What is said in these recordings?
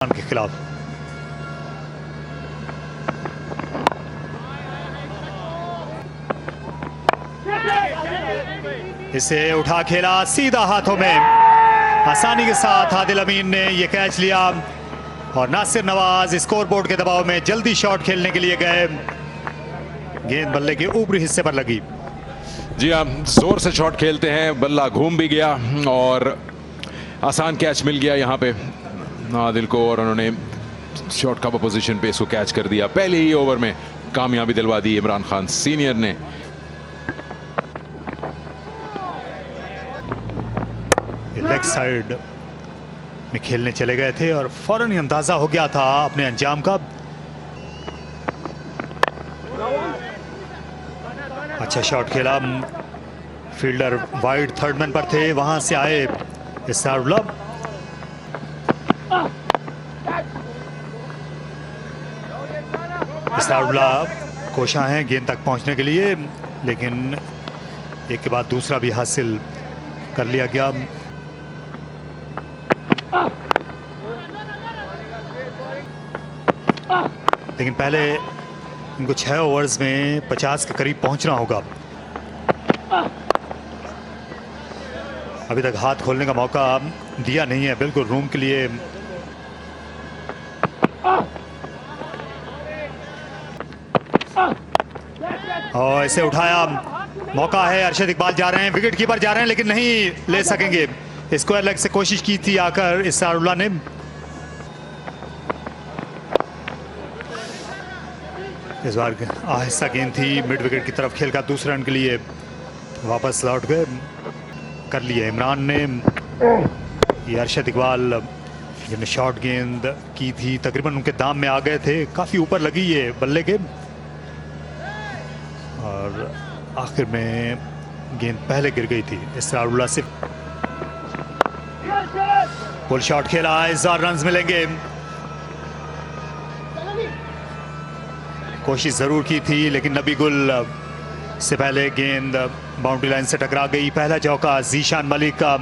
के खिलाफ। इसे उठा खेला सीधा हाथों में, आसानी के साथ आदिल अमीन ने यह कैच लिया और नासिर नवाज स्कोरबोर्ड के दबाव में जल्दी शॉट खेलने के लिए गए। गेंद बल्ले के ऊपरी हिस्से पर लगी। जी हाँ, जोर से शॉट खेलते हैं, बल्ला घूम भी गया और आसान कैच मिल गया यहाँ पे आदिल को और उन्होंने शॉर्ट कवर पोजीशन पे इसको कैच कर दिया। पहले ही ओवर में कामयाबी दिलवा दी इमरान खान सीनियर ने। लेग साइड में खेलने चले गए थे और फौरन ही अंदाजा हो गया था अपने अंजाम का। अच्छा शॉट खेला, फील्डर वाइड थर्ड मैन पर थे, वहां से आए इस्तारुल्लाह। इस्तारुल्लाह कोशिश हैं गेंद तक पहुंचने के लिए, लेकिन एक के बाद दूसरा भी हासिल कर लिया गया। लेकिन पहले इनको 6 ओवर्स में 50 के करीब पहुंचना होगा। अभी तक हाथ खोलने का मौका दिया नहीं है, बिल्कुल रूम के लिए। और इसे उठाया, मौका है। अरशद इकबाल जा रहे हैं, विकेट कीपर जा रहे हैं, लेकिन नहीं ले सकेंगे। स्क्वायर लेग से कोशिश की थी आकर इस्तारुल्लाह ने। इस बार आहिस्ता गेंद थी, मिड विकेट की तरफ खेल का दूसरे रन के लिए वापस लौट गए। कर लिया इमरान ने। ये अरशद इकबाल जिन्होंने शॉर्ट गेंद की थी, तकरीबन उनके दाम में आ गए थे, काफी ऊपर लगी ये बल्ले के और आखिर में गेंद पहले गिर गई थी। इस्तारुल्लाह से फुल शॉट खेला, इस बार रन मिलेंगे। कोशिश जरूर की थी, लेकिन नबी गुल से पहले गेंद बाउंड्री लाइन से टकरा गई। पहला चौका जीशान मलिक का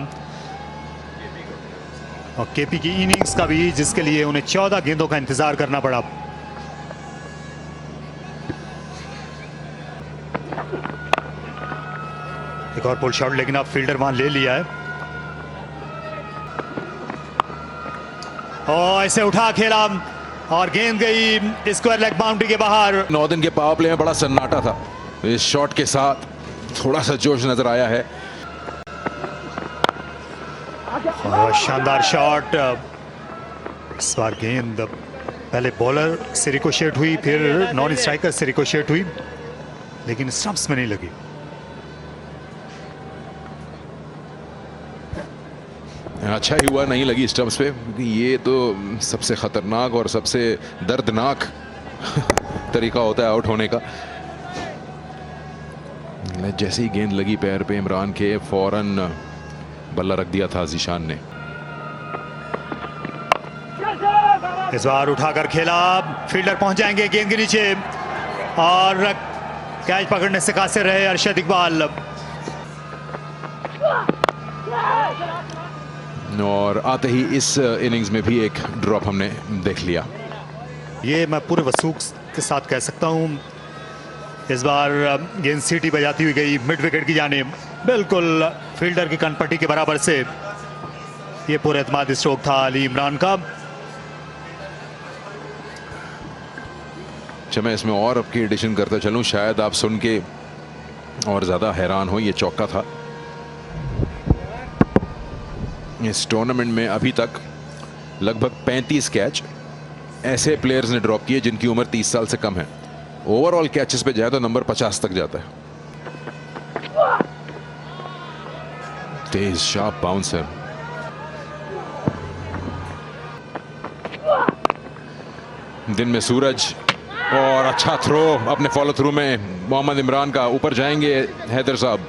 और केपी की इनिंग्स का भी, जिसके लिए उन्हें 14 गेंदों का इंतजार करना पड़ा। एक और पुल शॉट, लेकिन अब फील्डर वहां ले लिया है और इसे उठा खेला और गेंद गई स्क्वायर लेग बाउंड्री के बाहर। नॉर्दर्न के पावर प्ले में बड़ा सन्नाटा था, इस शॉट के साथ थोड़ा सा जोश नजर आया है। और शानदार शॉट। इस बार गेंद पहले बॉलर से रिकोशेट हुई, फिर नॉन स्ट्राइकर से रिकोशेट हुई, लेकिन स्टंप्स में नहीं लगी। अच्छा ही हुआ नहीं लगी स्टंप्स पे, ये तो सबसे खतरनाक और सबसे दर्दनाक तरीका होता है आउट होने का। जैसे ही गेंद लगी पैर पे इमरान के, फौरन बल्ला रख दिया था जीशान ने। इस बार उठाकर खेला, फील्डर पहुंच जाएंगे गेंद के नीचे और कैच पकड़ने से कासिर रहे अरशद इकबाल। और आते ही इस इनिंग्स में भी एक ड्रॉप हमने देख लिया। ये मैं पूरे वसूख के साथ कह सकता हूं। इस बार गेंद सीटी बजाती हुई गई मिड विकेट की जानिब, बिल्कुल फील्डर की कनपट्टी के बराबर से। ये पूरे एतमाद स्ट्रोक था अली इमरान का। अच्छा, मैं इसमें और आपकी एडिशन करता चलूं, शायद आप सुन के और ज़्यादा हैरान हो। ये चौका था। इस टूर्नामेंट में अभी तक लगभग 35 कैच ऐसे प्लेयर्स ने ड्रॉप किए जिनकी उम्र 30 साल से कम है। ओवरऑल कैचेस पे जाए तो नंबर 50 तक जाता है। तेज शार्प बाउंसर। दिन में सूरज और अच्छा थ्रो अपने फॉलो थ्रू में मोहम्मद इमरान का। ऊपर जाएंगे हैदर साहब।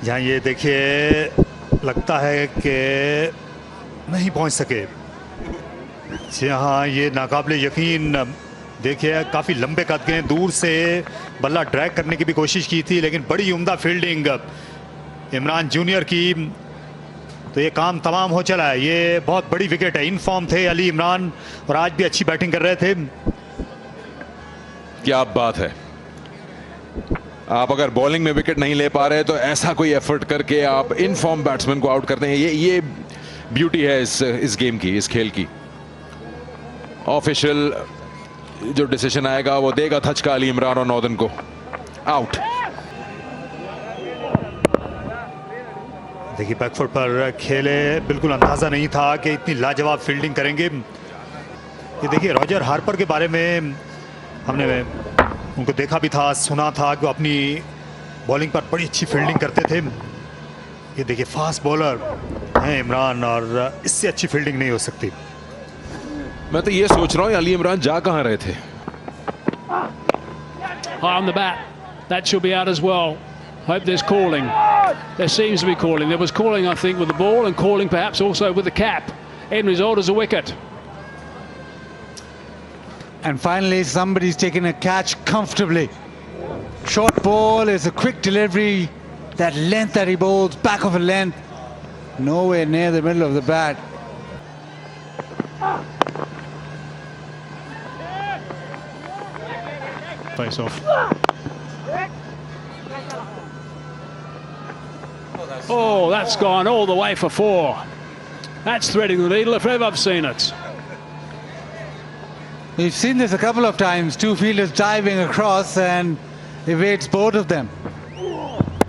यहाँ ये देखिए, लगता है कि नहीं पहुंच सके। यहाँ ये नाकाबिले यकीन। देखिए काफी लंबे कद के, दूर से बल्ला ड्रैग करने की भी कोशिश की थी, लेकिन बड़ी उम्दा फील्डिंग इमरान जूनियर की। तो ये काम तमाम हो चला है। ये बहुत बड़ी विकेट है। इन फॉर्म थे अली इमरान और आज भी अच्छी बैटिंग कर रहे थे। क्या बात है, आप अगर बॉलिंग में विकेट नहीं ले पा रहे तो ऐसा कोई एफर्ट करके आप इन फॉर्म बैट्समैन को आउट करते हैं। ये ब्यूटी है इस गेम की, इस खेल की। ऑफिशियल जो डिसीजन आएगा वो देगा धचका अली इमरान और नॉर्दर्न को आउट। देखिए बैकफुट पर खेले, बिल्कुल अंदाजा नहीं था कि इतनी लाजवाब फील्डिंग करेंगे। ये देखिए रॉजर हार्पर के बारे में हमने उनको देखा भी था, सुना था कि वो अपनी बॉलिंग पर बड़ी अच्छी फील्डिंग करते थे। ये देखिए फास्ट बॉलर हैं इमरान और इससे अच्छी फील्डिंग नहीं हो सकती। मैं तो ये सोच रहा हूँ अली इमरान जा कहाँ रहे थे। High on the bat, that should be out as well. Hope there's calling. There seems to be calling. There was calling, I think, with the ball and calling perhaps also with the cap. End result is a wicket. And finally, somebody's taken a catch comfortably. Short ball is a quick delivery. That length that he bowls, back of a length, nowhere near the middle of the bat. Face off. Oh, that's gone all the way for 4. That's threading the needle if ever I've seen it. We've seen this a couple of times. Two fielders diving across and evades both of them.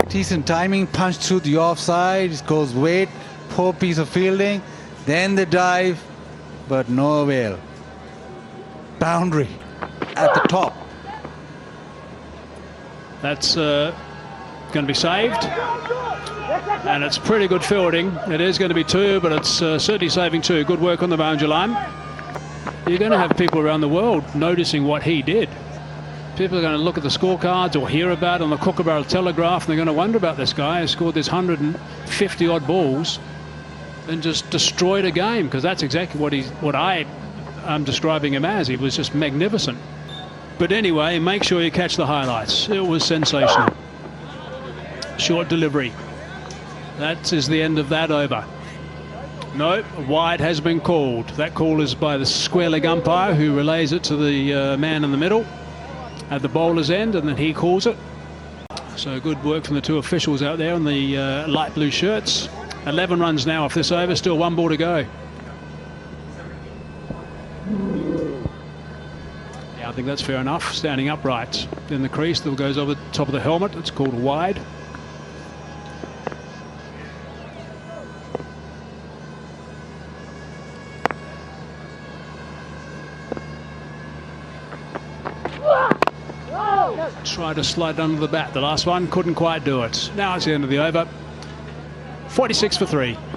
Decent timing, punch through the offside, goes weight, poor piece of fielding, then the dive, but no avail. Boundary at the top. That's going to be saved. And it's pretty good fielding. It is going to be 2, but it's certainly saving 2. Good work on the boundary line. You're going to have people around the world noticing what he did. People are going to look at the scorecards or hear about it on the Kookaburra Telegraph, and they're going to wonder about this guy who scored this 150 odd balls and just destroyed a game, because that's exactly what I am describing him as. He was just magnificent. But anyway, make sure you catch the highlights. It was sensational. Short delivery. That is the end of that over. No, wide has been called. That call is by the square leg umpire, who relays it to the man in the middle at the bowler's end, and then he calls it. So good work from the two officials out there in the light blue shirts. 11 runs now off this over, still 1 ball to go. Yeah, I think that's fair enough. Standing upright in the crease that goes over the top of the helmet. It's called wide. Tried to slide under the bat. The last one couldn't quite do it. Now it's the end of the over. 46 for 3.